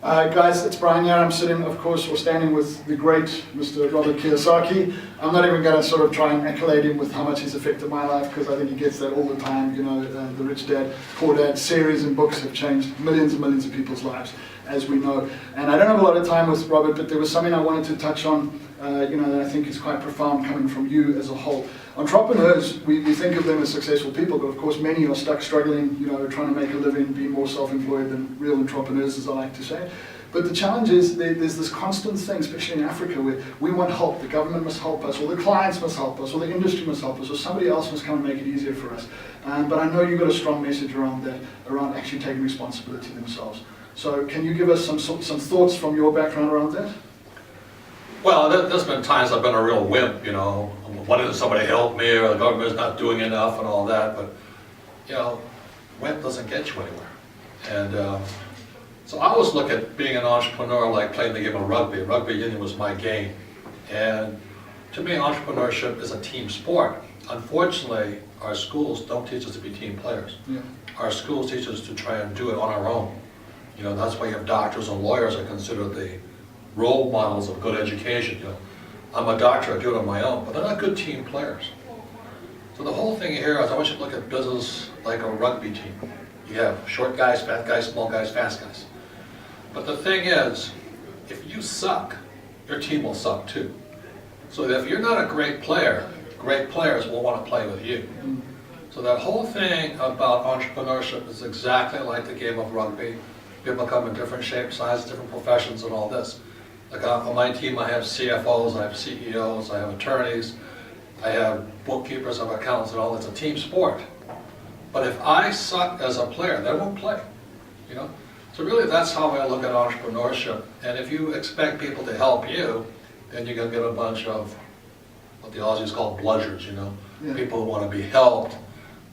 Guys, it's Brian here. I'm sitting, of course, or standing with the great Mr. Robert Kiyosaki. I'm not even going to sort of try and accolade him with how much he's affected my life, because I think he gets that all the time. You know, the Rich Dad, Poor Dad series and books have changed millions and millions of people's lives, as we know. And I don't have a lot of time with Robert, but there was something I wanted to touch on, that I think is quite profound coming from you as a whole. Entrepreneurs, we think of them as successful people, but of course many are stuck struggling, trying to make a living, being more self-employed than real entrepreneurs, as I like to say. But the challenge is there's this constant thing, especially in Africa, where we want help. The government must help us, or the clients must help us, or the industry must help us, or somebody else must come and make it easier for us. But I know you've got a strong message around that, around actually taking responsibility themselves. So can you give us some thoughts from your background around that? Well, there's been times I've been a real wimp, wanting somebody to help me, or the government's not doing enough and all that, but, wimp doesn't get you anywhere. And so I always look at being an entrepreneur like playing the game of rugby. Rugby union was my game. And to me, entrepreneurship is a team sport. Unfortunately, our schools don't teach us to be team players. Yeah. Our schools teach us to try and do it on our own. That's why you have doctors and lawyers are considered the role models of good education. I'm a doctor, I do it on my own, but they're not good team players. So the whole thing here is I want you to look at business like a rugby team. You have short guys, fat guys, small guys, fast guys. But the thing is, if you suck, your team will suck too. So if you're not a great player, great players will want to play with you. So that whole thing about entrepreneurship is exactly like the game of rugby. People come in different shapes, sizes, different professions and all this. Like on my team I have CFOs, I have CEOs, I have attorneys, I have bookkeepers, I have accountants and all. It's a team sport. But if I suck as a player, they won't play. So really that's how I look at entrepreneurship. And if you expect people to help you, then you're going to get a bunch of what the Aussies call bludgers, Yeah. People who want to be helped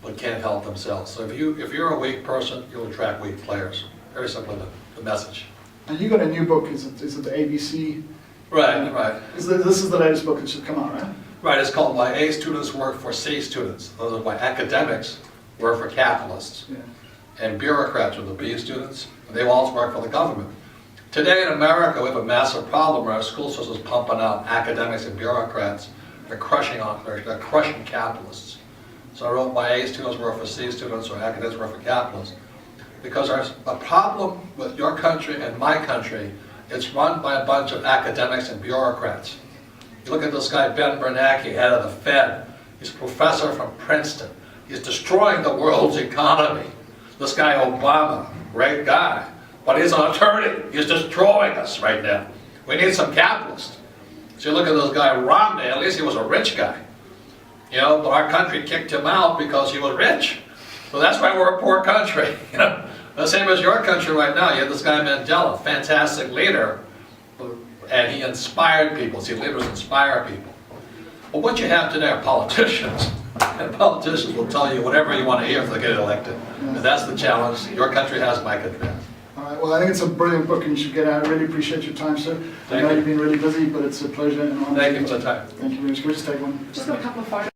but can't help themselves. So if you're a weak person, you'll attract weak players. Very simple, the message. And you got a new book, is it the ABC? Right, right. This is the latest book that should come out, right? Right, it's called Why A Students Work for C Students. Those are why academics work for capitalists. Yeah. And bureaucrats are the B students, and they all work for the government. Today in America, we have a massive problem where our school system is pumping out academics and bureaucrats. They're crushing capitalists. So I wrote Why A Students Work for C Students, or academics work for capitalists. Because the problem with your country and my country, it's run by a bunch of academics and bureaucrats. You look at this guy, Ben Bernanke, head of the Fed. He's a professor from Princeton. He's destroying the world's economy. This guy Obama, great guy, but he's an attorney. He's destroying us right now. We need some capitalists. So you look at this guy Romney, at least he was a rich guy. But our country kicked him out because he was rich. So that's why we're a poor country. The same as your country right now. You have this guy Mandela, fantastic leader, and he inspired people. See, leaders inspire people. But what you have today are politicians, and politicians will tell you whatever you want to hear if they get elected. And that's the challenge your country has, my country has. All right. Well, I think it's a brilliant book, and you should get out. I really appreciate your time, sir. I know you've been really busy, but it's a pleasure and honor. Thank you for the time. Thank you very much. Can we just take one? Just got a couple of photos.